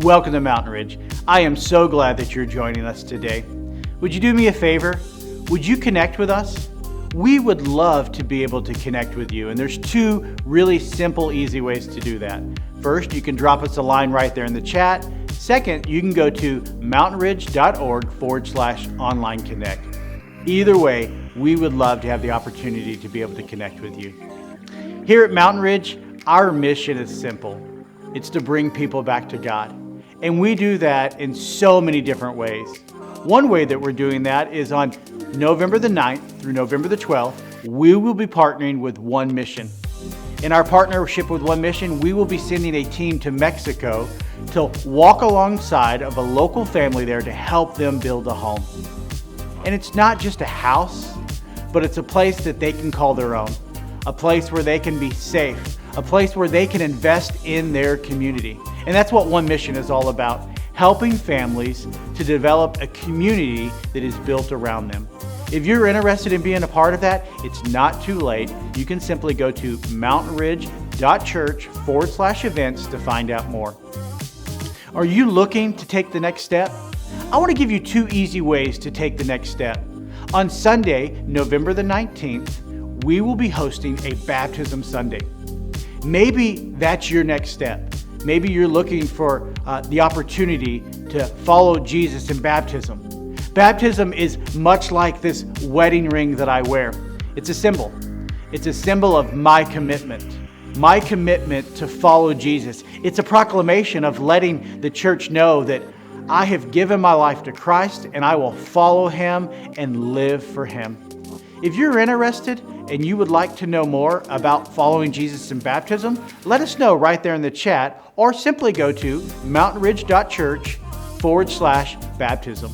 Welcome to Mountain Ridge. I am so glad that you're joining us today. Would you do me a favor? Would you connect with us? We would love to be able to connect with you, and there's two really simple, easy ways to do that. First, you can drop us a line right there in the chat. Second, you can go to mountainridge.org/online connect. Either way, we would love to have the opportunity to be able to connect with you. Here at Mountain Ridge, our mission is simple. It's to bring people back to God. And we do that in so many different ways. One way that we're doing that is on November the 9th through November the 12th, we will be partnering with One Mission. In our partnership with One Mission, we will be sending a team to Mexico to walk alongside of a local family there to help them build a home. And it's not just a house, but it's a place that they can call their own, a place where they can be safe, a place where they can invest in their community. And that's what One Mission is all about, helping families to develop a community that is built around them. If you're interested in being a part of that, it's not too late. You can simply go to mountainridge.church/events to find out more. Are you looking to take the next step? I want to give you two easy ways to take the next step. On Sunday, November the 19th, we will be hosting a Baptism Sunday. Maybe that's your next step. Maybe you're looking for the opportunity to follow Jesus in baptism. Baptism is much like this wedding ring that I wear. It's a symbol. It's a symbol of my commitment to follow Jesus. It's a proclamation of letting the church know that I have given my life to Christ and I will follow Him and live for Him. If you're interested and you would like to know more about following Jesus in baptism, let us know right there in the chat or simply go to mountainridge.church/baptism.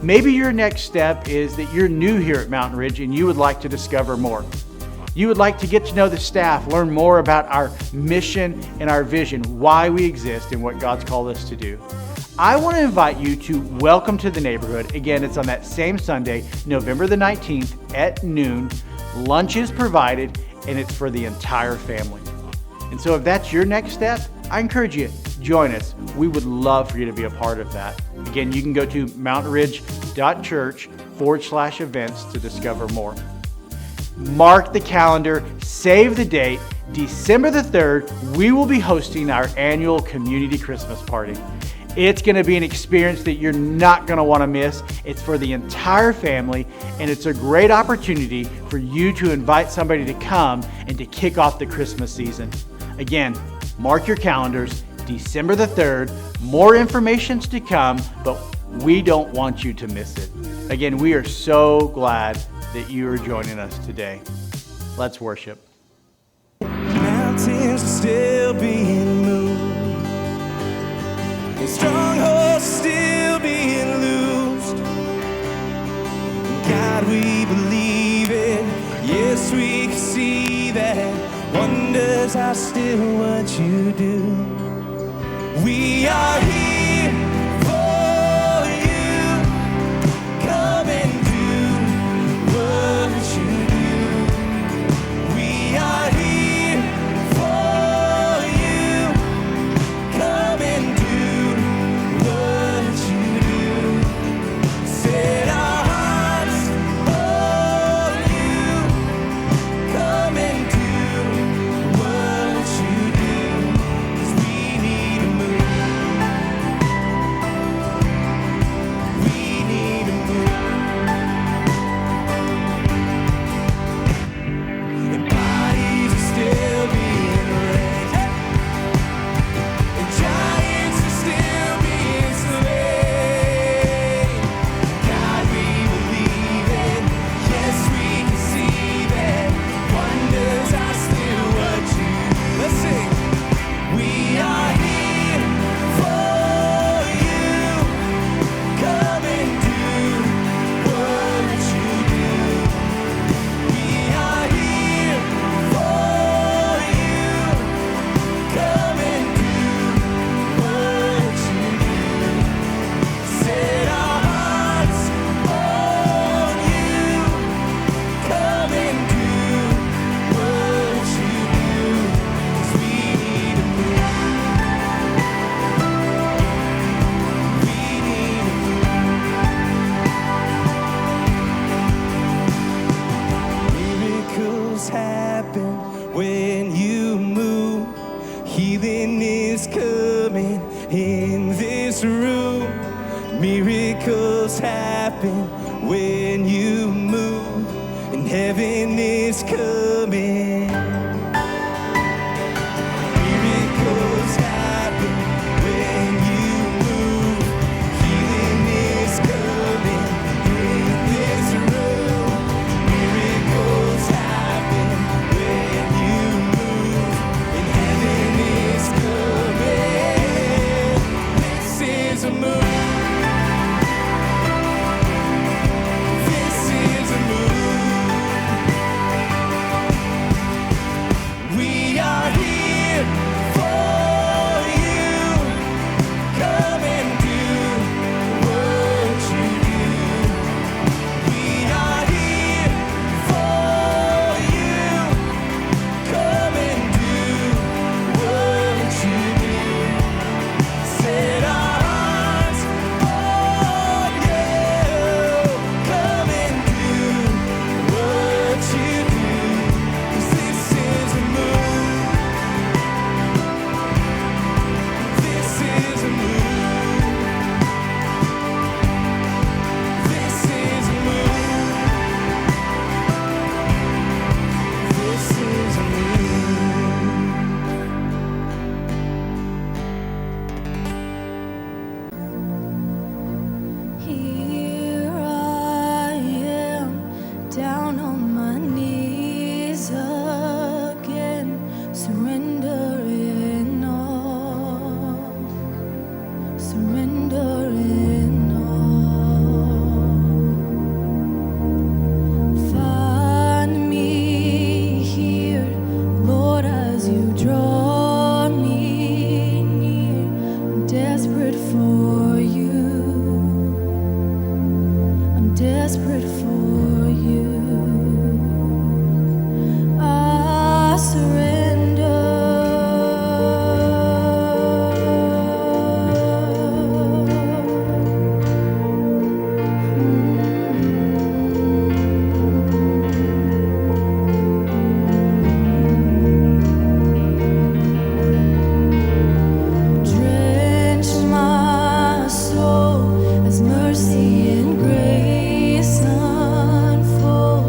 Maybe your next step is that you're new here at Mountain Ridge and you would like to discover more. You would like to get to know the staff, learn more about our mission and our vision, why we exist and what God's called us to do. I want to invite you to Welcome to the Neighborhood. Again, it's on that same Sunday, November the 19th at noon. Lunch is provided and it's for the entire family. And so if that's your next step, I encourage you, join us. We would love for you to be a part of that. Again, you can go to mountainridge.church/events to discover more. Mark the calendar, save the date. December the 3rd, we will be hosting our annual community Christmas party. It's going to be an experience that you're not going to want to miss. It's for the entire family, and it's a great opportunity for you to invite somebody to come and to kick off the Christmas season. Again, mark your calendars, December the 3rd. More information's to come, but we don't want you to miss it. Again, we are so glad that you are joining us today. Let's worship. Mountains are still being moved. Strongholds still being loosed. God, we believe it. Yes, we can see that. Wonders are still what you do. We are here for you. Come and do what you do. We are here for you. Come and do what you do. Set our hearts on you. Come and do what you do. 'Cause we need a move. Miracles happen when you move, and heaven is coming. Miracles happen when you move, healing is coming in this room. Miracles happen when you move, and heaven is coming. This is a move. This is a move. We are here for you. Come and do what you do. We are here for you. Come and do what you do. Set our hearts on you. Come and do what you do. 'Cause this is a move. This is a move. This is a move. This is a move. Here I am, down on my knees again, surrendering all, surrendering all. Find me here, Lord, as you draw me near. I'm desperate for you. I'm desperate for you. I surrender. Drench my soul as mercy and grace unfold.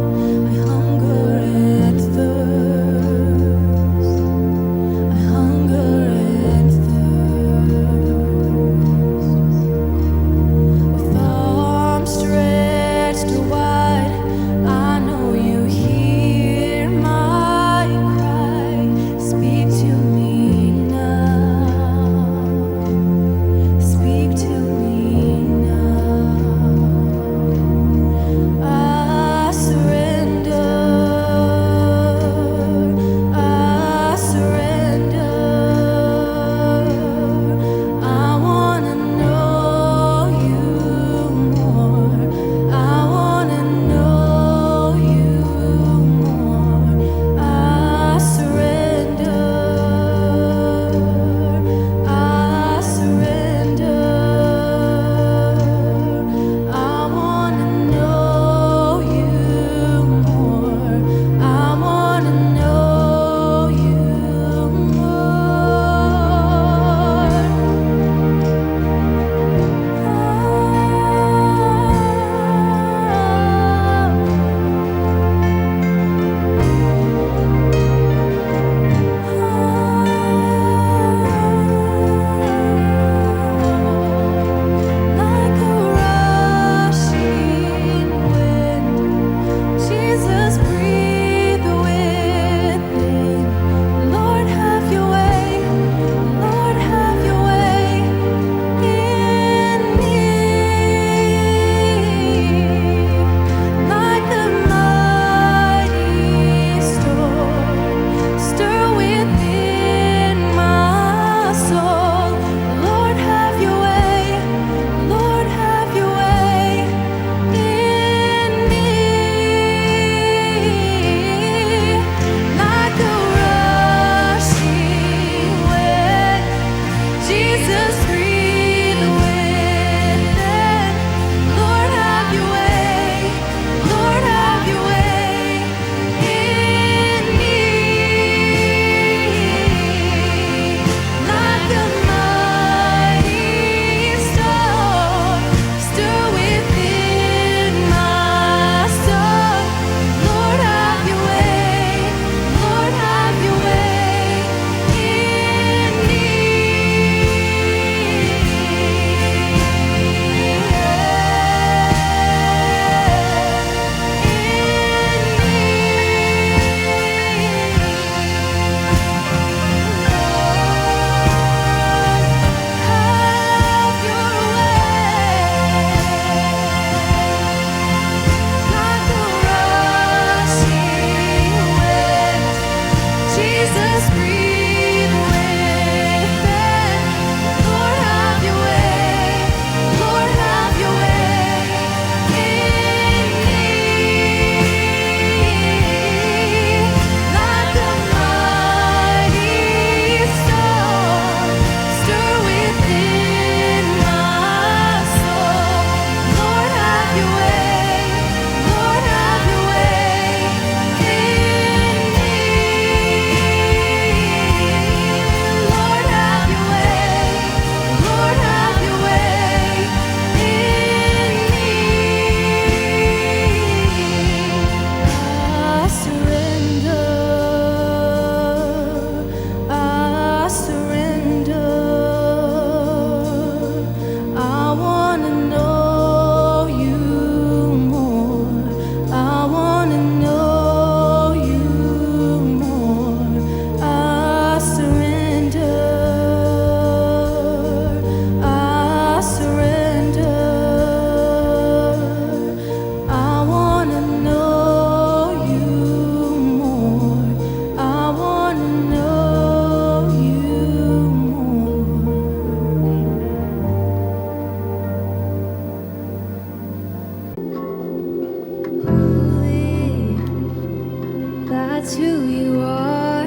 that's who you are.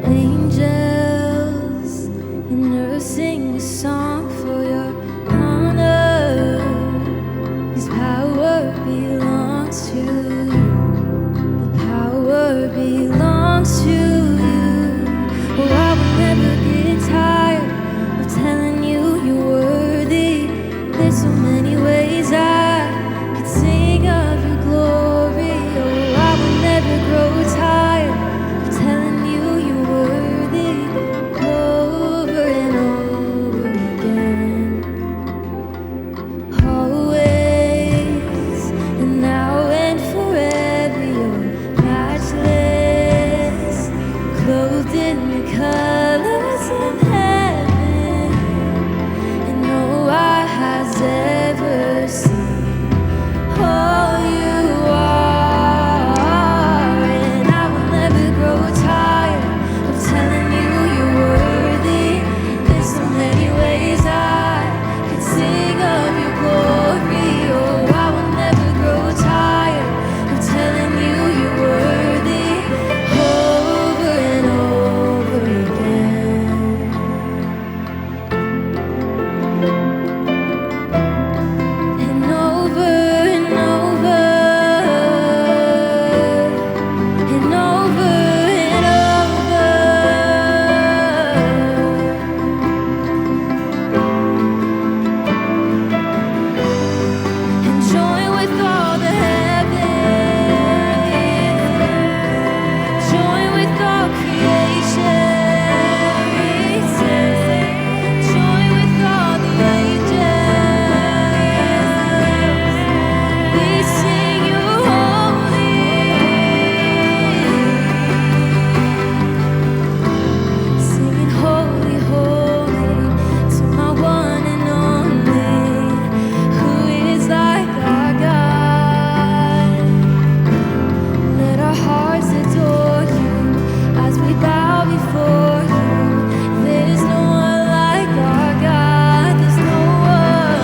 Angels and earth sing a song for your honor. His power belongs to you. The power belongs to you. Oh, I will never get tired of telling you you're worthy. There's so many ways I could sing of your glory. Oh, I will never grow tired of telling you you're worthy over and over again. Always and now and forever, you're matchless, clothed in the colors of heaven, and no eye has ever seen all you are. And I will never grow tired of telling you you're worthy. There's so many ways I could sing of your glory. Oh, I will never grow tired of telling you you're worthy over and over again. And over and over and over and over. And join with all the heavens, join with all creation, join with all the angels. We sing you holy, singing holy, holy to my one and only, who is like our God. Let our hearts adore you as we bow before you. There's no one like our God. There's no one.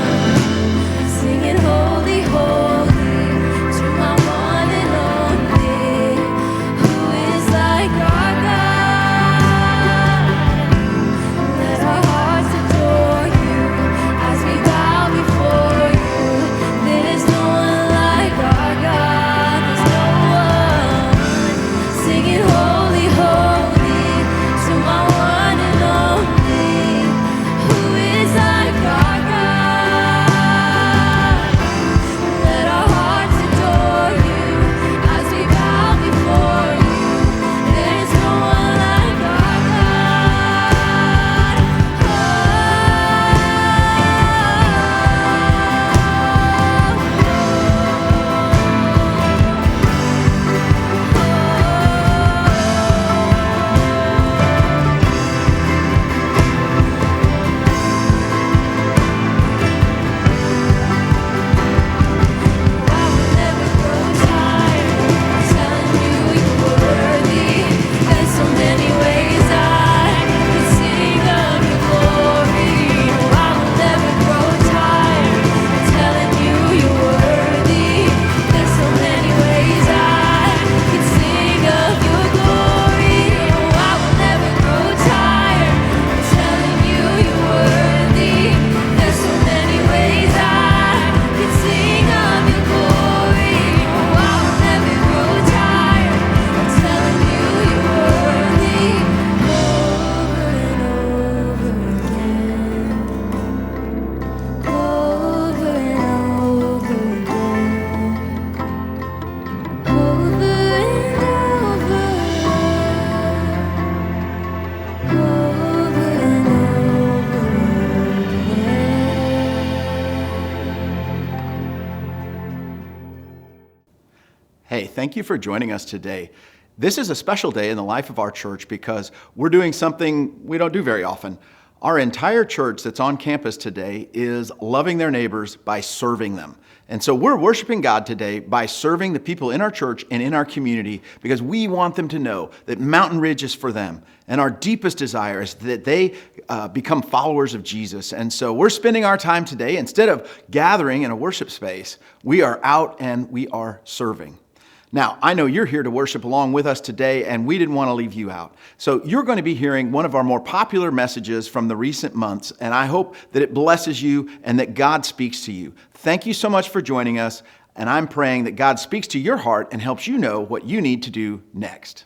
Singing holy, holy to my one and only, who is like our God. Let our hearts adore you as we bow before you. There's no one like our God. There's no one. Singing holy, holy to my one and only, who is like our God. Let our hearts adore you as we bow before you. There's no one like our God. I will never grow tired of telling you you're worthy. There's so many ways I could sing of your glory. I will never grow tired of telling you you're worthy. There's so many ways I could sing of your glory. I will never grow tired of telling you you're worthy. There's so many ways I could sing of your glory. I will never grow tired of telling you you're worthy over and over again. Over and over again. Over and over. Over and over again. Hey, thank you for joining us today. This is a special day in the life of our church because we're doing something we don't do very often. Our entire church that's on campus today is loving their neighbors by serving them. And so we're worshiping God today by serving the people in our church and in our community because we want them to know that Mountain Ridge is for them. And our deepest desire is that they become followers of Jesus. And so we're spending our time today, instead of gathering in a worship space, we are out and we are serving. Now, I know you're here to worship along with us today, and we didn't want to leave you out. So you're going to be hearing one of our more popular messages from the recent months, and I hope that it blesses you and that God speaks to you. Thank you so much for joining us, and I'm praying that God speaks to your heart and helps you know what you need to do next.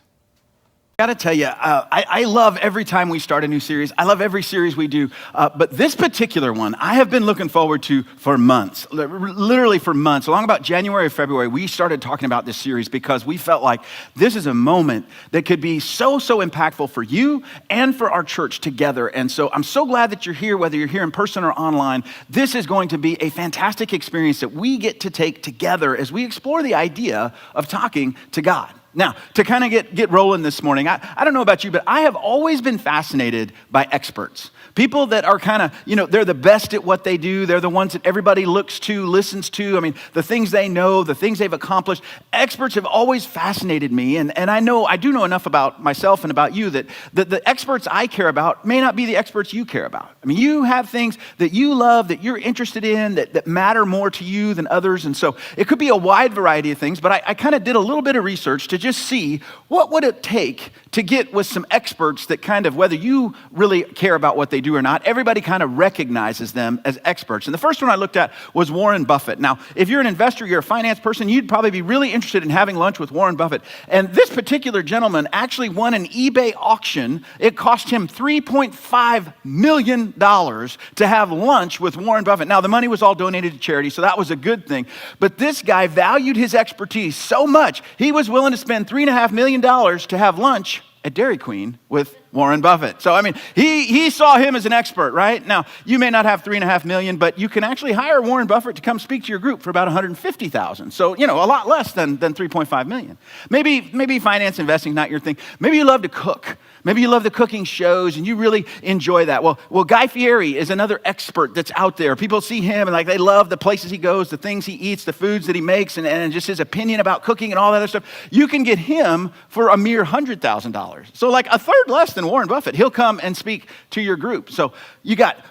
I gotta tell you, I love every time we start a new series. I love every series we do. But this particular one, I have been looking forward to for months, literally for months. Along about January or February, we started talking about this series because we felt like this is a moment that could be so impactful for you and for our church together. And so I'm so glad that you're here, whether you're here in person or online. This is going to be a fantastic experience that we get to take together as we explore the idea of talking to God. Now, to kind of get rolling this morning, I don't know about you, but I have always been fascinated by experts. People that are kind of, they're the best at what they do. They're the ones that everybody looks to, listens to. I mean, the things they know, the things they've accomplished. Experts have always fascinated me. And I do know enough about myself and about you that the experts I care about may not be the experts you care about. I mean, you have things that you love, that you're interested in, that matter more to you than others. And so it could be a wide variety of things, but I kind of did a little bit of research to just see what would it take to get with some experts that kind of, whether you really care about what they do or not, everybody kind of recognizes them as experts. And the first one I looked at was Warren Buffett. Now, if you're an investor, you're a finance person, you'd probably be really interested in having lunch with Warren Buffett. And this particular gentleman actually won an eBay auction. It cost him $3.5 million to have lunch with Warren Buffett. Now, the money was all donated to charity, so that was a good thing. But this guy valued his expertise so much, he was willing to spend $3.5 million to have lunch at Dairy Queen with Warren Buffett. So, I mean, he saw him as an expert, right? Now, you may not have $3.5 million, but you can actually hire Warren Buffett to come speak to your group for about $150,000. So, a lot less than $3.5 million. Maybe finance investing is not your thing. Maybe you love to cook. Maybe you love the cooking shows and you really enjoy that. Well, Guy Fieri is another expert that's out there. People see him and they love the places he goes, the things he eats, the foods that he makes, and just his opinion about cooking and all that other stuff. You can get him for a mere $100,000. So like a third less than Warren Buffett. He'll come and speak to your group. So you got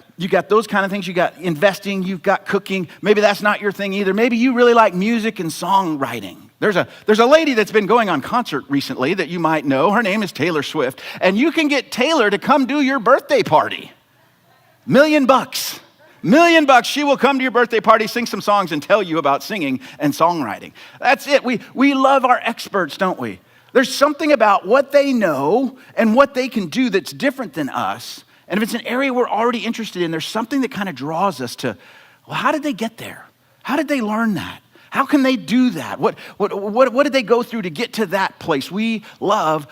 those kind of things. You got investing, you've got cooking. Maybe that's not your thing either. Maybe you really like music and songwriting. There's a lady that's been going on concert recently that you might know. Her name is Taylor Swift. And you can get Taylor to come do your birthday party. $1 million. $1 million. She will come to your birthday party, sing some songs, and tell you about singing and songwriting. That's it. We love our experts, don't we? There's something about what they know and what they can do that's different than us. And if it's an area we're already interested in, there's something that kind of draws us to, well, how did they get there? How did they learn that? How can they do that? What did they go through to get to that place? We love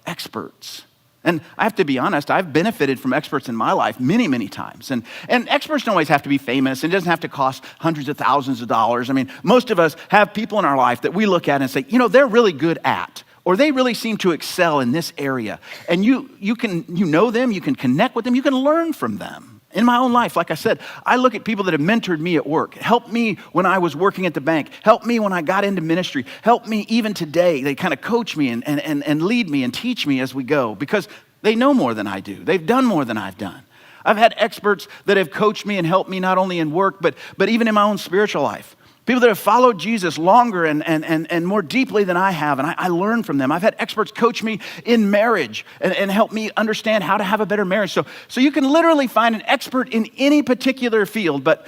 experts. And I have to be honest, I've benefited from experts in my life many times. And experts don't always have to be famous. And it doesn't have to cost hundreds of thousands of dollars. I mean, most of us have people in our life that we look at and say, they're really good at, or they really seem to excel in this area. And you know them, you can connect with them, you can learn from them. In my own life, like I said, I look at people that have mentored me at work, helped me when I was working at the bank, helped me when I got into ministry, helped me even today. They kind of coach me and lead me and teach me as we go because they know more than I do. They've done more than I've done. I've had experts that have coached me and helped me not only in work, but even in my own spiritual life. People that have followed Jesus longer and more deeply than I have, and I learn from them. I've had experts coach me in marriage and help me understand how to have a better marriage. So you can literally find an expert in any particular field, but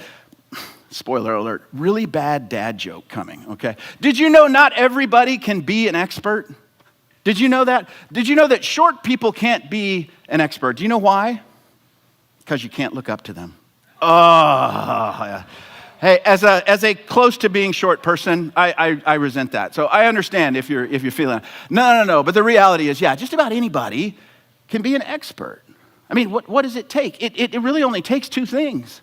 spoiler alert, really bad dad joke coming, okay? Did you know not everybody can be an expert? Did you know that? Did you know that short people can't be an expert? Do you know why? Because you can't look up to them. Oh, yeah. Hey, as a close to being short person, I resent that. So I understand if you're feeling, no. But the reality is, just about anybody can be an expert. I mean, what does it take? It really only takes two things.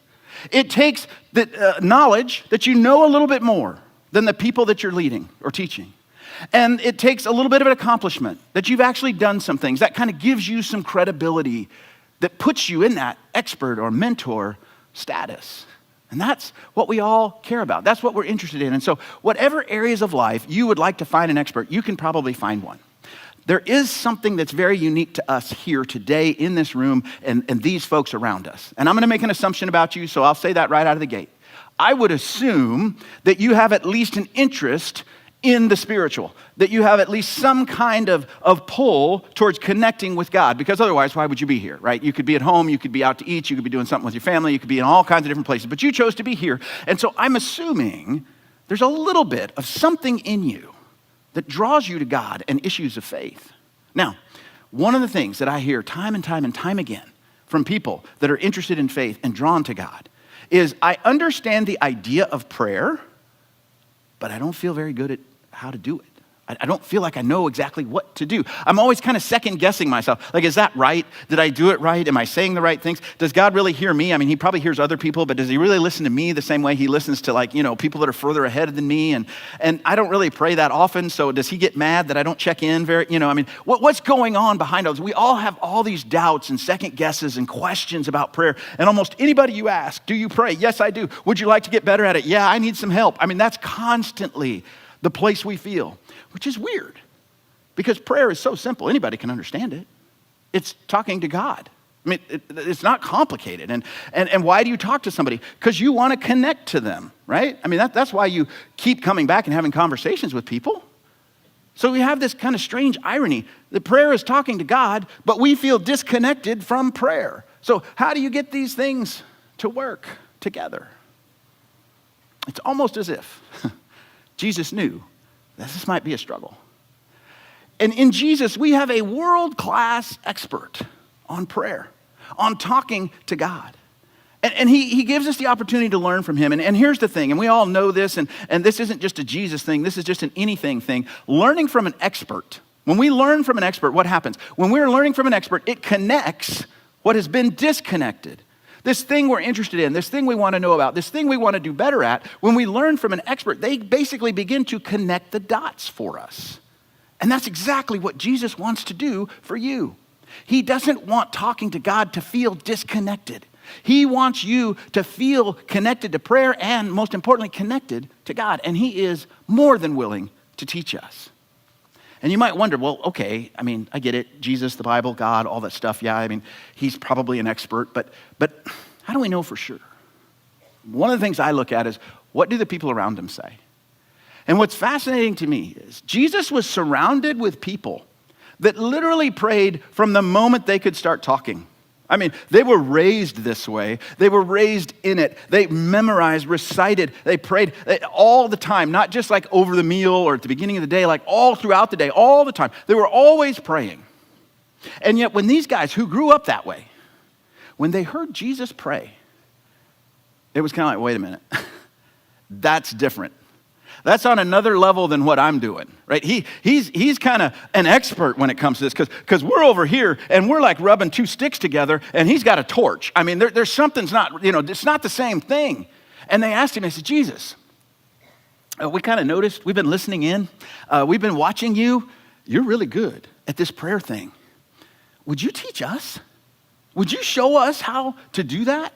It takes the knowledge that you know a little bit more than the people that you're leading or teaching. And it takes a little bit of an accomplishment, that you've actually done some things. That kind of gives you some credibility that puts you in that expert or mentor status. And that's what we all care about. That's what we're interested in. And so whatever areas of life you would like to find an expert, you can probably find one. There is something that's very unique to us here today in this room and these folks around us. And I'm going to make an assumption about you, so I'll say that right out of the gate. I would assume that you have at least an interest in the spiritual, that you have at least some kind of pull towards connecting with God, because otherwise, why would you be here, right? You could be at home, you could be out to eat, you could be doing something with your family, you could be in all kinds of different places, but you chose to be here. And so I'm assuming there's a little bit of something in you that draws you to God and issues of faith. Now, one of the things that I hear time and time and time again from people that are interested in faith and drawn to God is, I understand the idea of prayer, but I don't feel very good at how to do it. I don't feel like I know exactly what to do. I'm always kind of second guessing myself. Like, is that right? Did I do it right? Am I saying the right things? Does God really hear me? I mean, he probably hears other people, but does he really listen to me the same way he listens to, like, people that are further ahead than me? And I don't really pray that often, so does he get mad that I don't check in very, what's going on behind all this? We all have all these doubts and second guesses and questions about prayer. And almost anybody you ask, do you pray? Yes, I do. Would you like to get better at it? Yeah, I need some help. I mean, that's constantly the place we feel, which is weird, because prayer is so simple. Anybody can understand it. It's talking to God. I mean, it's not complicated. And why do you talk to somebody? Because you want to connect to them, right? I mean, that's why you keep coming back and having conversations with people. So we have this kind of strange irony that prayer is talking to God, but we feel disconnected from prayer. So how do you get these things to work together? It's almost as if Jesus knew that this might be a struggle. And in Jesus, we have a world-class expert on prayer, on talking to God. And he gives us the opportunity to learn from him. And here's the thing, and we all know this, and this isn't just a Jesus thing, this is just an anything thing. Learning from an expert, when we learn from an expert, what happens? When we're learning from an expert, it connects what has been disconnected. This thing we're interested in, this thing we want to know about, this thing we want to do better at, when we learn from an expert, they basically begin to connect the dots for us. And that's exactly what Jesus wants to do for you. He doesn't want talking to God to feel disconnected. He wants you to feel connected to prayer and, most importantly, connected to God. And he is more than willing to teach us. And you might wonder, well, okay, I mean, I get it. Jesus, the Bible, God, all that stuff. Yeah, I mean, he's probably an expert, but how do we know for sure? One of the things I look at is, what do the people around him say? And what's fascinating to me is Jesus was surrounded with people that literally prayed from the moment they could start talking. I mean, they were raised this way. They were raised in it. They memorized, recited, they prayed all the time, not just like over the meal or at the beginning of the day, like all throughout the day, all the time. They were always praying. And yet when these guys who grew up that way, when they heard Jesus pray, it was kind of like, wait a minute, that's different. That's on another level than what I'm doing, right? He's kind of an expert when it comes to this, because we're over here and we're like rubbing two sticks together and he's got a torch. I mean, there's something's not, it's not the same thing. And they asked him, they said, Jesus, we kind of noticed, we've been listening in, we've been watching you. You're really good at this prayer thing. Would you teach us? Would you show us how to do that?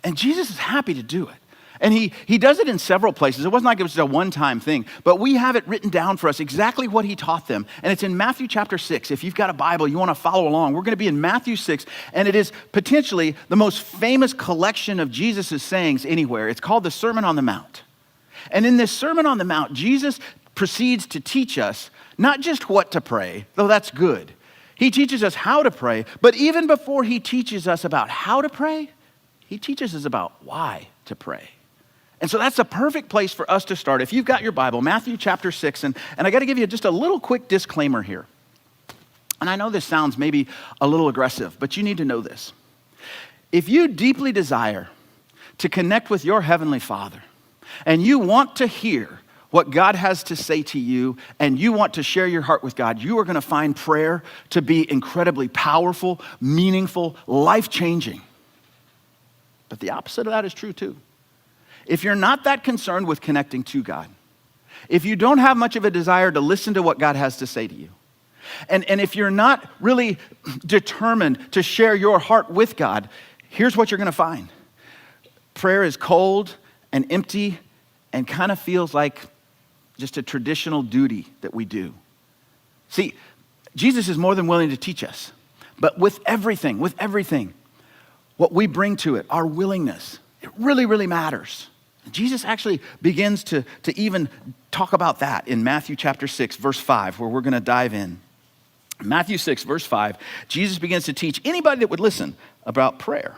And Jesus is happy to do it. And he does it in several places. It wasn't like it was just a one-time thing, but we have it written down for us exactly what he taught them. And it's in Matthew chapter 6. If you've got a Bible, you want to follow along, we're going to be in Matthew 6, and it is potentially the most famous collection of Jesus' sayings anywhere. It's called the Sermon on the Mount. And in this Sermon on the Mount, Jesus proceeds to teach us not just what to pray, though that's good. He teaches us how to pray, but even before he teaches us about how to pray, he teaches us about why to pray. And so that's a perfect place for us to start. If you've got your Bible, Matthew chapter 6, and I got to give you just a little quick disclaimer here. And I know this sounds maybe a little aggressive, but you need to know this. If you deeply desire to connect with your Heavenly Father, and you want to hear what God has to say to you, and you want to share your heart with God, you are going to find prayer to be incredibly powerful, meaningful, life-changing. But the opposite of that is true too. If you're not that concerned with connecting to God, if you don't have much of a desire to listen to what God has to say to you, and if you're not really determined to share your heart with God, here's what you're going to find. Prayer is cold and empty and kind of feels like just a traditional duty that we do. See, Jesus is more than willing to teach us, but with everything, what we bring to it, our willingness, it really, really matters. Jesus actually begins to even talk about that in Matthew chapter 6, verse 5, where we're going to dive in. Matthew 6, verse 5, Jesus begins to teach anybody that would listen about prayer.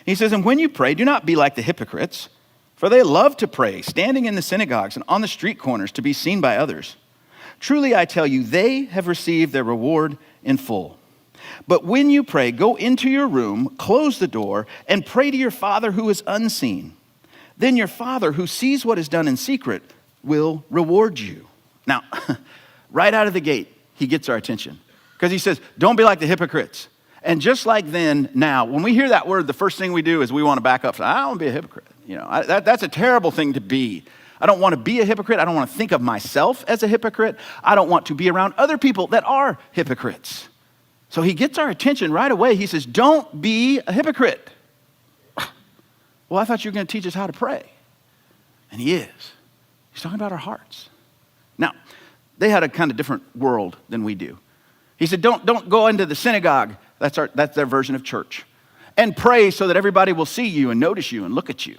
He says, and when you pray, do not be like the hypocrites, for they love to pray, standing in the synagogues and on the street corners to be seen by others. Truly, I tell you, they have received their reward in full. But when you pray, go into your room, close the door, and pray to your Father who is unseen. Then your Father who sees what is done in secret will reward you. Now, right out of the gate, he gets our attention because he says, don't be like the hypocrites. And just like then, now, when we hear that word, the first thing we do is we want to back up. I don't want to be a hypocrite. That's a terrible thing to be. I don't want to be a hypocrite. I don't want to think of myself as a hypocrite. I don't want to be around other people that are hypocrites. So he gets our attention right away. He says, don't be a hypocrite. Well, I thought you were going to teach us how to pray. And he is. He's talking about our hearts. Now, they had a kind of different world than we do. He said, don't go into the synagogue. That's their version of church. And pray so that everybody will see you and notice you and look at you.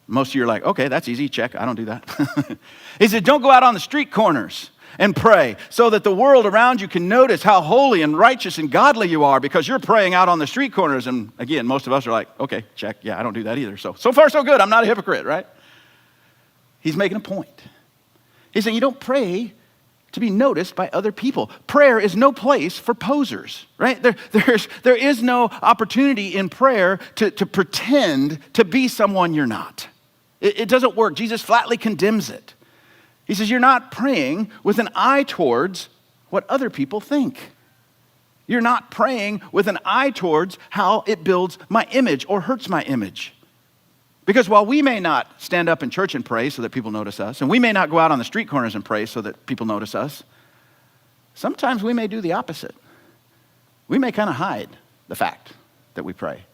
Most of you are like, okay, that's easy, check. I don't do that. He said, don't go out on the street corners and pray so that the world around you can notice how holy and righteous and godly you are because you're praying out on the street corners. And again, most of us are like, okay, check. Yeah, I don't do that either. So far, so good. I'm not a hypocrite, right? He's making a point. He's saying you don't pray to be noticed by other people. Prayer is no place for posers, right? There is no opportunity in prayer to pretend to be someone you're not. It doesn't work. Jesus flatly condemns it. He says you're not praying with an eye towards what other people think. You're not praying with an eye towards how it builds my image or hurts my image. Because while we may not stand up in church and pray so that people notice us, and we may not go out on the street corners and pray so that people notice us, sometimes we may do the opposite. We may kind of hide the fact that we pray.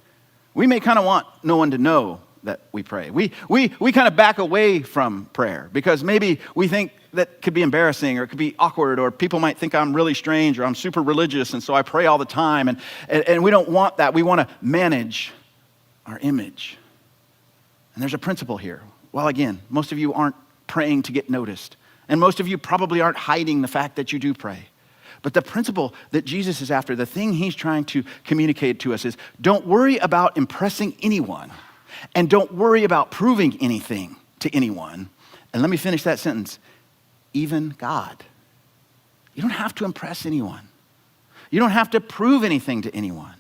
We may kind of want no one to know that we pray. We kind of back away from prayer because maybe we think that could be embarrassing or it could be awkward or people might think I'm really strange or I'm super religious and so I pray all the time and we don't want that. We want to manage our image. And there's a principle here. Well, again, most of you aren't praying to get noticed. And most of you probably aren't hiding the fact that you do pray. But the principle that Jesus is after, the thing he's trying to communicate to us is don't worry about impressing anyone. And don't worry about proving anything to anyone. And let me finish that sentence. Even God. You don't have to impress anyone. You don't have to prove anything to anyone.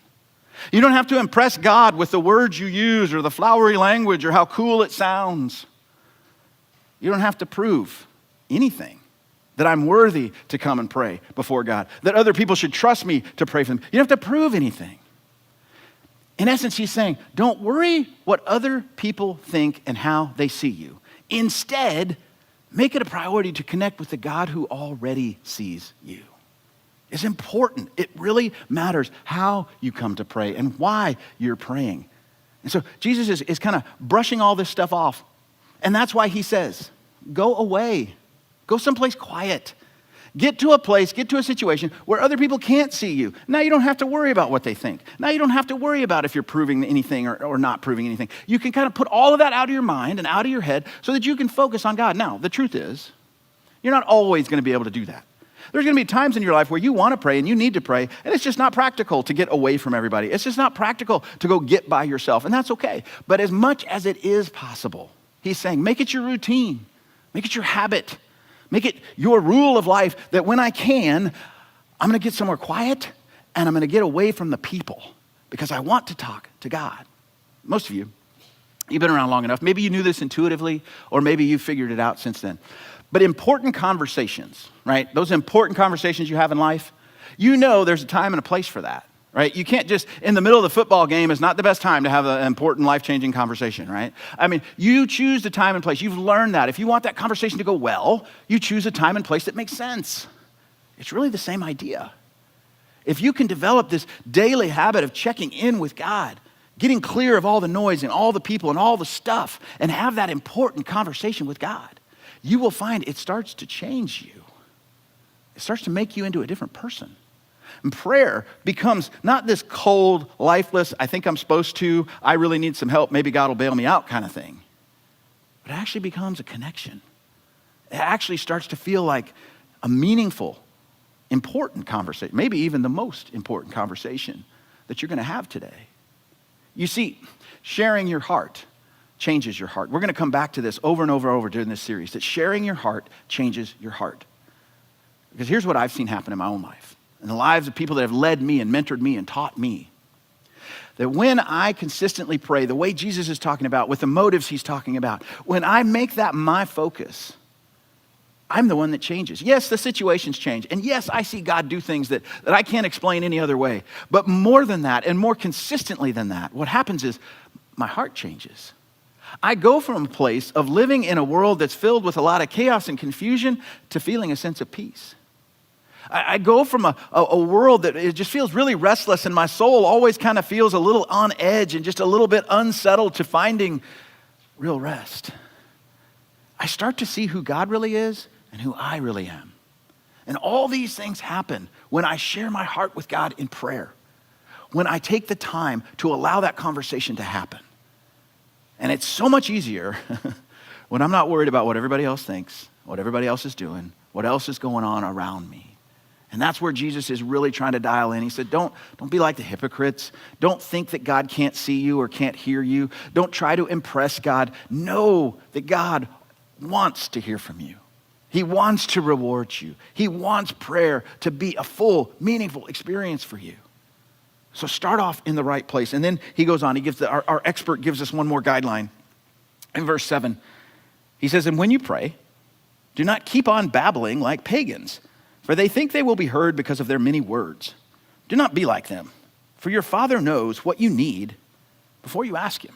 You don't have to impress God with the words you use or the flowery language or how cool it sounds. You don't have to prove anything that I'm worthy to come and pray before God, that other people should trust me to pray for them. You don't have to prove anything. In essence, he's saying, don't worry what other people think and how they see you. Instead, make it a priority to connect with the God who already sees you. It's important. It really matters how you come to pray and why you're praying. And so Jesus is kind of brushing all this stuff off. And that's why he says, go away. Go someplace quiet. Get to a place, get to a situation where other people can't see you. Now you don't have to worry about what they think. Now you don't have to worry about if you're proving anything or not proving anything. You can kind of put all of that out of your mind and out of your head so that you can focus on God. Now, the truth is, you're not always going to be able to do that. There's going to be times in your life where you want to pray and you need to pray, and it's just not practical to get away from everybody. It's just not practical to go get by yourself, and that's okay. But as much as it is possible, he's saying, make it your routine. Make it your habit. Make it your rule of life that when I can, I'm going to get somewhere quiet and I'm going to get away from the people because I want to talk to God. Most of you, you've been around long enough. Maybe you knew this intuitively or maybe you figured it out since then. But important conversations, right? Those important conversations you have in life, you know there's a time and a place for that, right? You can't just, in the middle of the football game is not the best time to have an important life-changing conversation, right? I mean, you choose the time and place. You've learned that. If you want that conversation to go well, you choose a time and place that makes sense. It's really the same idea. If you can develop this daily habit of checking in with God, getting clear of all the noise and all the people and all the stuff, and have that important conversation with God, you will find it starts to change you. It starts to make you into a different person. And prayer becomes not this cold, lifeless, I think I'm supposed to, I really need some help, maybe God will bail me out kind of thing. actually becomes a connection. It actually starts to feel like a meaningful, important conversation, maybe even the most important conversation that you're going to have today. You see, sharing your heart changes your heart. We're going to come back to this over and over and over during this series, that sharing your heart changes your heart. Because here's what I've seen happen in my own life, in the lives of people that have led me and mentored me and taught me. That when I consistently pray the way Jesus is talking about, with the motives he's talking about, when I make that my focus, I'm the one that changes. Yes, the situations change. And yes, I see God do things that I can't explain any other way. But more than that, and more consistently than that, what happens is my heart changes. I go from a place of living in a world that's filled with a lot of chaos and confusion to feeling a sense of peace. I go from a world that it just feels really restless, and my soul always kind of feels a little on edge and just a little bit unsettled, to finding real rest. I start to see who God really is and who I really am. And all these things happen when I share my heart with God in prayer, when I take the time to allow that conversation to happen. And it's so much easier when I'm not worried about what everybody else thinks, what everybody else is doing, what else is going on around me. And that's where Jesus is really trying to dial in. He said, don't be like the hypocrites. Don't think that God can't see you or can't hear you. Don't try to impress God. Know that God wants to hear from you. He wants to reward you. He wants prayer to be a full, meaningful experience for you. So start off in the right place. And then he goes on. He gives our expert gives us one more guideline. In verse 7, he says, and when you pray, do not keep on babbling like pagans, for they think they will be heard because of their many words. Do not be like them, for your Father knows what you need before you ask him.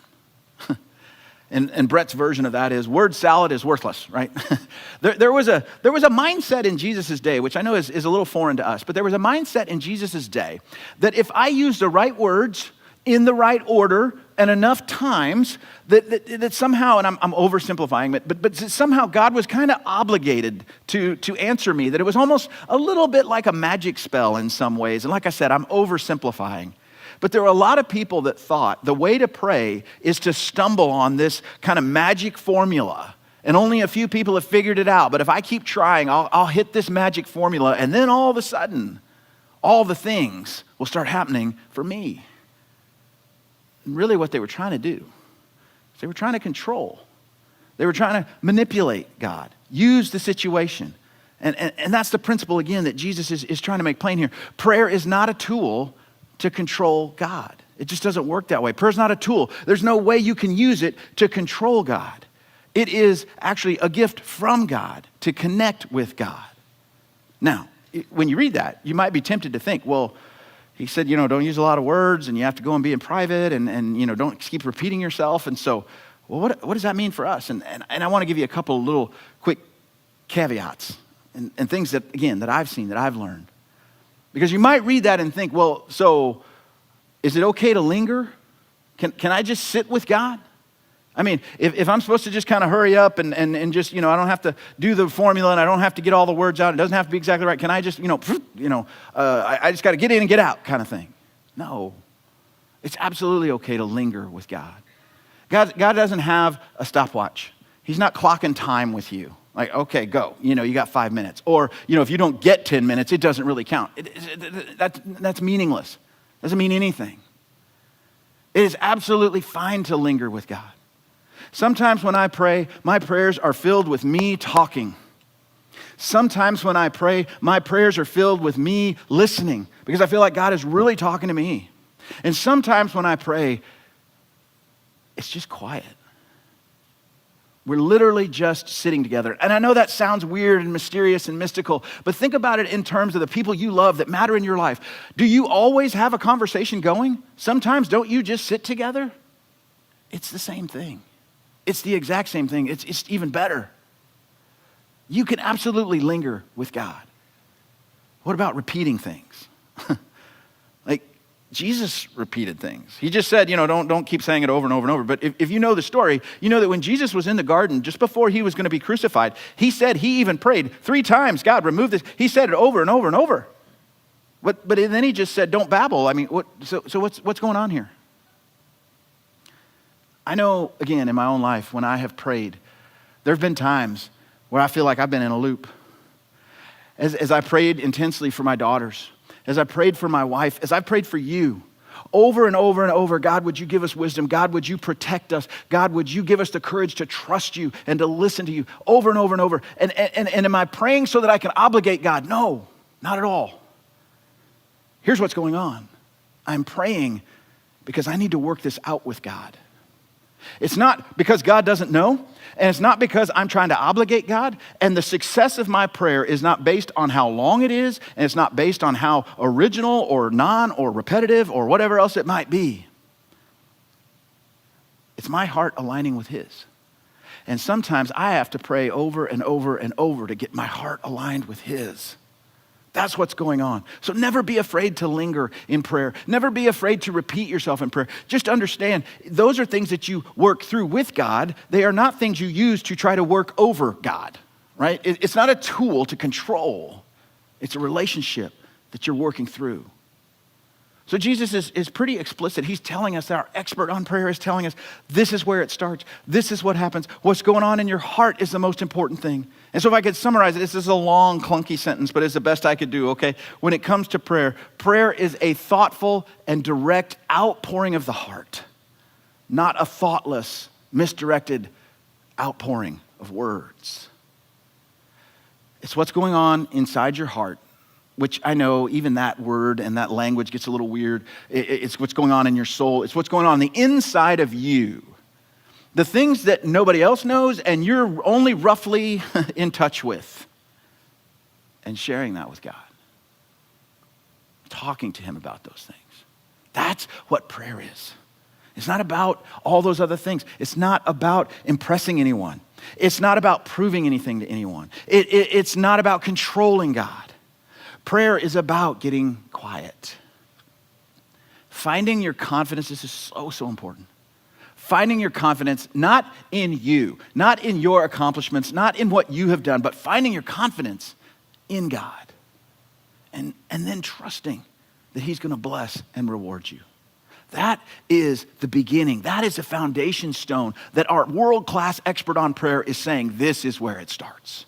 And Brett's version of that is, word salad is worthless, right? there was a mindset in Jesus' day, which I know is a little foreign to us, but there was a mindset in Jesus' day that if I use the right words in the right order and enough times, that somehow, and I'm oversimplifying it, but somehow God was kind of obligated to answer me, that it was almost a little bit like a magic spell in some ways. And like I said, I'm oversimplifying. But there were a lot of people that thought the way to pray is to stumble on this kind of magic formula. And only a few people have figured it out. But if I keep trying, I'll hit this magic formula. And then all of a sudden, all the things will start happening for me. And really what they were trying to do is they were trying to control. They were trying to manipulate God, use the situation. And that's the principle, again, that Jesus is trying to make plain here. Prayer is not a tool to control God. It just doesn't work that way. Prayer is not a tool. There's no way you can use it to control God. It is actually a gift from God to connect with God. Now, when you read that, you might be tempted to think, well, he said, don't use a lot of words, and you have to go and be in private, and don't keep repeating yourself. And so, well, what does that mean for us? And I want to give you a couple of little quick caveats and things that, again, that I've seen, that I've learned. Because you might read that and think, well, so is it okay to linger? Can I just sit with God? I mean, if I'm supposed to just kind of hurry up and just, I don't have to do the formula and I don't have to get all the words out, it doesn't have to be exactly right. Can I just, I just got to get in and get out kind of thing? No. It's absolutely okay to linger with God. God doesn't have a stopwatch. He's not clocking time with you. Like, okay, go. You got 5 minutes. Or, if you don't get 10 minutes, it doesn't really count. That's meaningless. Doesn't mean anything. It is absolutely fine to linger with God. Sometimes when I pray, my prayers are filled with me talking. Sometimes when I pray, my prayers are filled with me listening because I feel like God is really talking to me. And sometimes when I pray, it's just quiet. We're literally just sitting together. And I know that sounds weird and mysterious and mystical, but think about it in terms of the people you love that matter in your life. Do you always have a conversation going? Sometimes don't you just sit together? It's the same thing. It's the exact same thing. It's even better. You can absolutely linger with God. What about repeating things? Like Jesus repeated things. He just said, don't keep saying it over and over and over. But if you know the story, you know that when Jesus was in the garden, just before he was going to be crucified, he said, he even prayed 3 times, God, remove this. He said it over and over and over. But then he just said, don't babble. I mean, so what's going on here? I know, again, in my own life, when I have prayed, There have been times where I feel like I've been in a loop. As I prayed intensely for my daughters, as I prayed for my wife, as I prayed for you, over and over and over, God, would you give us wisdom? God, would you protect us? God, would you give us the courage to trust you and to listen to you over and over and over? And am I praying so that I can obligate God? No, not at all. Here's what's going on. I'm praying because I need to work this out with God. It's not because God doesn't know, and it's not because I'm trying to obligate God, and the success of my prayer is not based on how long it is, and it's not based on how original or non or repetitive or whatever else it might be. It's my heart aligning with His. And sometimes I have to pray over and over and over to get my heart aligned with His. That's what's going on. So never be afraid to linger in prayer. Never be afraid to repeat yourself in prayer. Just understand, those are things that you work through with God. They are not things you use to try to work over God, right? It's not a tool to control. It's a relationship that you're working through. So Jesus is pretty explicit. He's telling us, our expert on prayer is telling us, this is where it starts. This is what happens. What's going on in your heart is the most important thing. And so if I could summarize it, this is a long, clunky sentence, but it's the best I could do, okay? When it comes to prayer, prayer is a thoughtful and direct outpouring of the heart, not a thoughtless, misdirected outpouring of words. It's what's going on inside your heart, which I know even that word and that language gets a little weird. It's what's going on in your soul. It's what's going on the inside of you. The things that nobody else knows and you're only roughly in touch with. And sharing that with God. Talking to Him about those things. That's what prayer is. It's not about all those other things. It's not about impressing anyone. It's not about proving anything to anyone. It's not about controlling God. Prayer is about getting quiet. Finding your confidence, this is so important. Finding your confidence not in you, not in your accomplishments, not in what you have done, but finding your confidence in God. And then trusting that He's going to bless and reward you. That is the beginning. That is the foundation stone that our world-class expert on prayer is saying this is where it starts.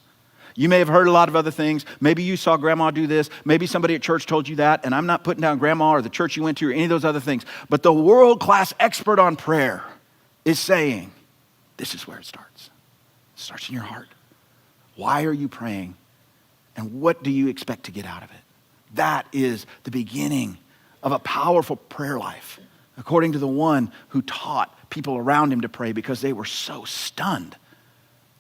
You may have heard a lot of other things. Maybe you saw grandma do this. Maybe somebody at church told you that. And I'm not putting down grandma or the church you went to or any of those other things. But the world-class expert on prayer is saying, this is where it starts. It starts in your heart. Why are you praying? And what do you expect to get out of it? That is the beginning of a powerful prayer life, according to the one who taught people around him to pray because they were so stunned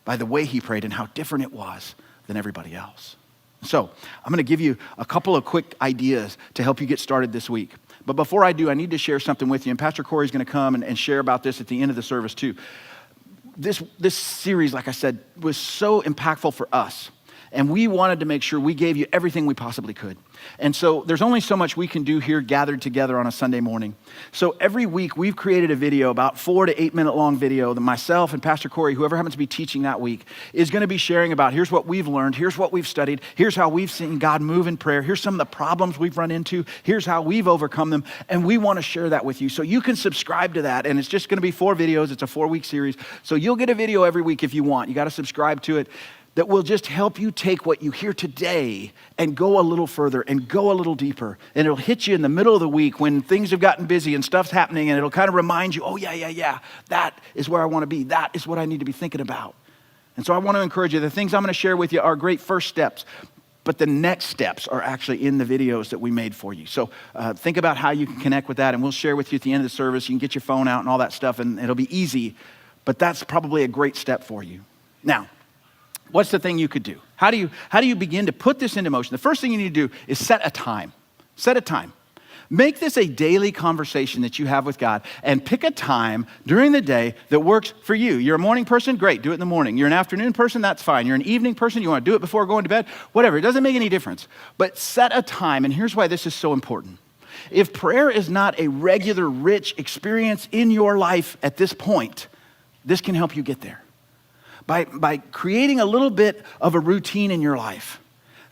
by the way he prayed and how different it was than everybody else. So I'm going to give you a couple of quick ideas to help you get started this week. But before I do, I need to share something with you. And Pastor Corey's going to come and share about this at the end of the service too. This series, like I said, was so impactful for us. And we wanted to make sure we gave you everything we possibly could. And so there's only so much we can do here gathered together on a Sunday morning. So every week we've created a video, about 4 to 8 minute long video that myself and Pastor Corey, whoever happens to be teaching that week, is going to be sharing about here's what we've learned, here's what we've studied, here's how we've seen God move in prayer, here's some of the problems we've run into, here's how we've overcome them, and we want to share that with you. So you can subscribe to that, and it's just going to be 4 videos. It's a 4-week series. So you'll get a video every week if you want. You got to subscribe to it. That will just help you take what you hear today and go a little further and go a little deeper. And it'll hit you in the middle of the week when things have gotten busy and stuff's happening, and it'll kind of remind you, oh yeah, that is where I want to be. That is what I need to be thinking about. And so I want to encourage you. The things I'm going to share with you are great first steps, but the next steps are actually in the videos that we made for you. So think about how you can connect with that, and we'll share with you at the end of the service. You can get your phone out and all that stuff, and it'll be easy, but that's probably a great step for you. Now, what's the thing you could do? How do you begin to put this into motion? The first thing you need to do is set a time. Set a time. Make this a daily conversation that you have with God, and pick a time during the day that works for you. You're a morning person? Great, do it in the morning. You're an afternoon person? That's fine. You're an evening person? You want to do it before going to bed? Whatever, it doesn't make any difference. But set a time, and here's why this is so important. If prayer is not a regular, rich experience in your life at this point, this can help you get there. By creating a little bit of a routine in your life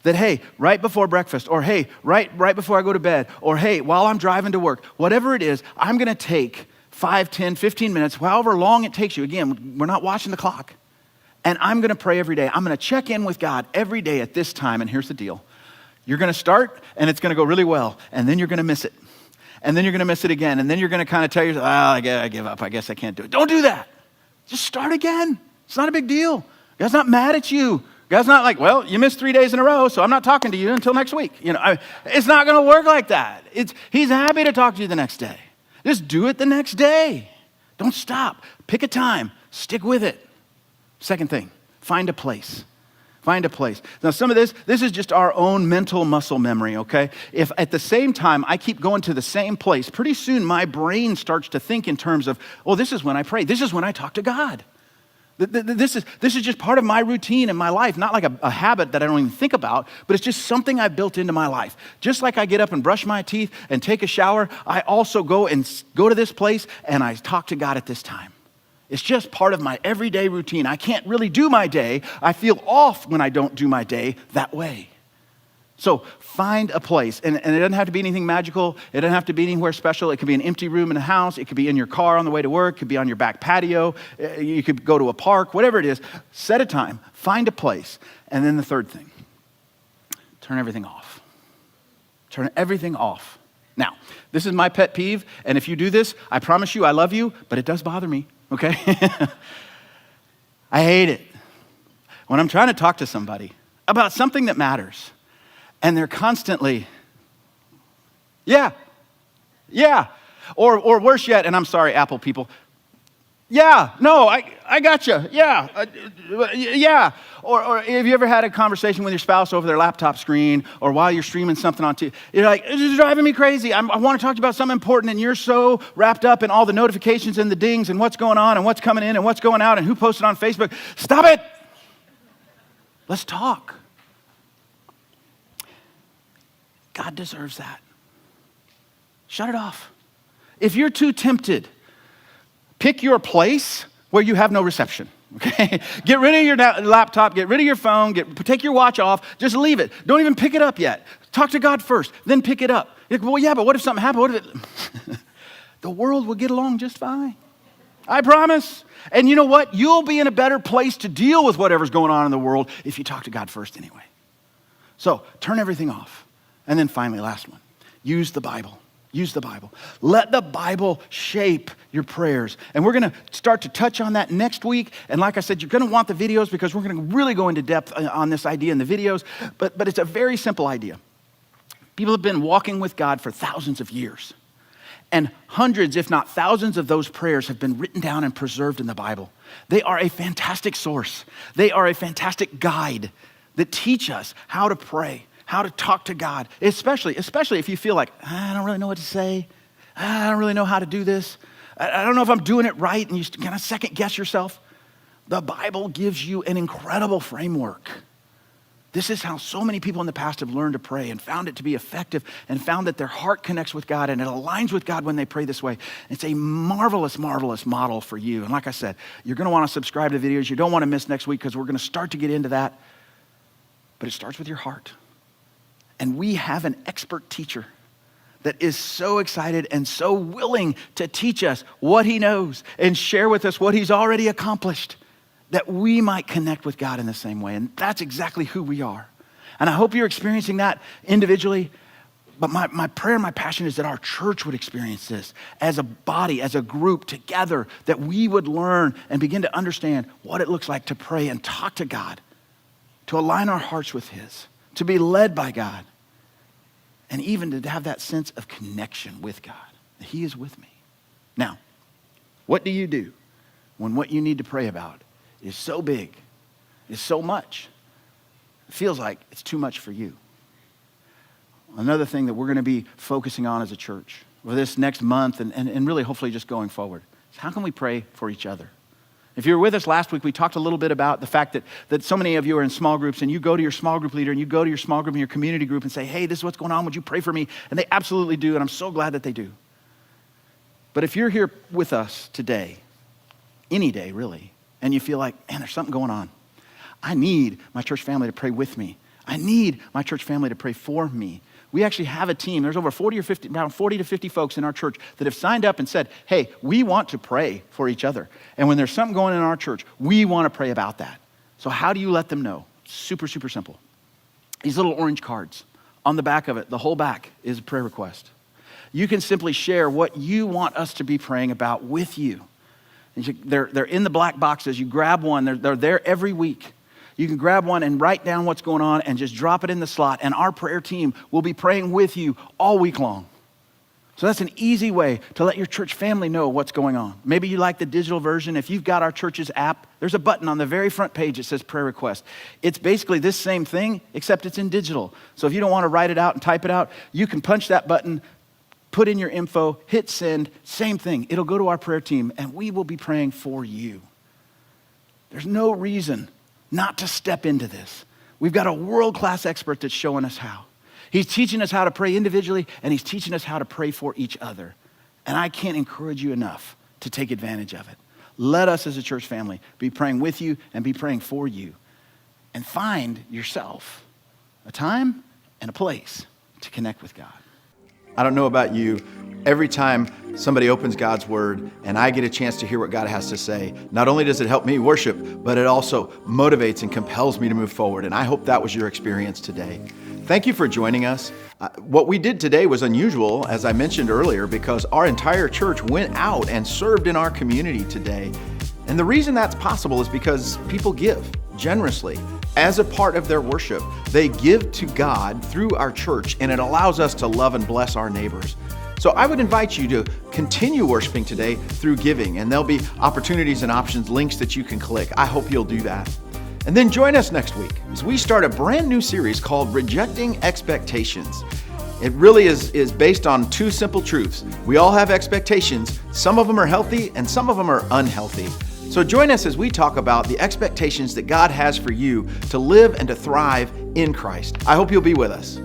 that, hey, right before breakfast, or hey, right before I go to bed, or hey, while I'm driving to work, whatever it is, I'm going to take 5, 10, 15 minutes, however long it takes you. Again, we're not watching the clock. and I'm going to pray every day. I'm going to check in with God every day at this time, and here's the deal. You're going to start, and it's going to go really well, and then you're going to miss it. And then you're going to miss it again, and then you're going to kind of tell yourself, I give up. I guess I can't do it. Don't do that. Just start again. It's not a big deal. God's not mad at you. God's not like, well, you missed 3 days in a row, so I'm not talking to you until next week. It's not going to work like that. He's happy to talk to you the next day. Just do it the next day. Don't stop. Pick a time. Stick with it. Second thing, find a place. Find a place. Now, some of this is just our own mental muscle memory, okay? If at the same time I keep going to the same place, pretty soon my brain starts to think in terms of, oh, this is when I pray. This is when I talk to God. This is just part of my routine in my life, not like a habit that I don't even think about, but it's just something I've built into my life. Just like I get up and brush my teeth and take a shower, I also go to this place and I talk to God at this time. It's just part of my everyday routine. I can't really do my day. I feel off when I don't do my day that way. So find a place, and it doesn't have to be anything magical. It doesn't have to be anywhere special. It could be an empty room in a house. It could be in your car on the way to work. It could be on your back patio. You could go to a park, whatever it is. Set a time, find a place. And then the third thing, turn everything off. Turn everything off. Now, this is my pet peeve, and if you do this, I promise you I love you, but it does bother me, okay? I hate it. When I'm trying to talk to somebody about something that matters, and they're constantly, yeah, or worse yet, and I'm sorry, Apple people, yeah, no, I gotcha, yeah. Or have you ever had a conversation with your spouse over their laptop screen or while you're streaming something on TV? You're like, this is driving me crazy. I want to talk to you about something important, and you're so wrapped up in all the notifications and the dings and what's going on and what's coming in and what's going out and who posted on Facebook. Stop it. Let's talk. God deserves that. Shut it off. If you're too tempted, pick your place where you have no reception, okay? Get rid of your laptop, get rid of your phone, take your watch off, just leave it. Don't even pick it up yet. Talk to God first, then pick it up. You're like, well, yeah, but what if something happened? What if it... The world will get along just fine. I promise. And you know what? You'll be in a better place to deal with whatever's going on in the world if you talk to God first anyway. So turn everything off. And then finally, last one, use the Bible. Use the Bible. Let the Bible shape your prayers. And we're going to start to touch on that next week. And like I said, you're going to want the videos because we're going to really go into depth on this idea in the videos. But it's a very simple idea. People have been walking with God for thousands of years. And hundreds, if not thousands of those prayers have been written down and preserved in the Bible. They are a fantastic source. They are a fantastic guide that teach us how to pray, how to talk to God, especially if you feel like, I don't really know what to say. I don't really know how to do this. I don't know if I'm doing it right, and you kind of second guess yourself. The Bible gives you an incredible framework. This is how so many people in the past have learned to pray and found it to be effective and found that their heart connects with God and it aligns with God when they pray this way. It's a marvelous, marvelous model for you. And like I said, you're going to want to subscribe to the videos. You don't want to miss next week because we're going to start to get into that. But it starts with your heart. And we have an expert teacher that is so excited and so willing to teach us what he knows and share with us what he's already accomplished, that we might connect with God in the same way. And that's exactly who we are. And I hope you're experiencing that individually. But my prayer and my passion is that our church would experience this as a body, as a group together, that we would learn and begin to understand what it looks like to pray and talk to God, to align our hearts with his, to be led by God, and even to have that sense of connection with God. He is with me. Now, what do you do when what you need to pray about is so big, is so much? It feels like it's too much for you. Another thing that we're going to be focusing on as a church for this next month and really hopefully just going forward is how can we pray for each other? If you were with us last week, we talked a little bit about the fact that so many of you are in small groups and you go to your small group leader and you go to your small group and your community group and say, hey, this is what's going on. Would you pray for me? And they absolutely do. And I'm so glad that they do. But if you're here with us today, any day really, and you feel like, man, there's something going on. I need my church family to pray with me. I need my church family to pray for me. We actually have a team. There's over 40 to 50 folks in our church that have signed up and said, hey, we want to pray for each other. And when there's something going on in our church, we want to pray about that. So how do you let them know? Super, super simple. These little orange cards. On the back of it, the whole back is a prayer request. You can simply share what you want us to be praying about with you. They're in the black boxes. You grab one. They're there every week. You can grab one and write down what's going on and just drop it in the slot, and our prayer team will be praying with you all week long. So that's an easy way to let your church family know what's going on. Maybe you like the digital version. If you've got our church's app, there's a button on the very front page that says prayer request. It's basically this same thing, except it's in digital. So if you don't want to write it out and type it out, you can punch that button, put in your info, hit send, same thing. It'll go to our prayer team, and we will be praying for you. There's no reason not to step into this. We've got a world-class expert that's showing us how. He's teaching us how to pray individually, and he's teaching us how to pray for each other. And I can't encourage you enough to take advantage of it. Let us as a church family be praying with you and be praying for you. And find yourself a time and a place to connect with God. I don't know about you, every time somebody opens God's word and I get a chance to hear what God has to say, not only does it help me worship, but it also motivates and compels me to move forward. And I hope that was your experience today. Thank you for joining us. What we did today was unusual, as I mentioned earlier, because our entire church went out and served in our community today. And the reason that's possible is because people give generously. As a part of their worship, they give to God through our church, and it allows us to love and bless our neighbors. So I would invite you to continue worshiping today through giving, and there'll be opportunities and options, links that you can click. I hope you'll do that. And then join us next week as we start a brand new series called Rejecting Expectations. It really is based on two simple truths. We all have expectations. Some of them are healthy and some of them are unhealthy. So join us as we talk about the expectations that God has for you to live and to thrive in Christ. I hope you'll be with us.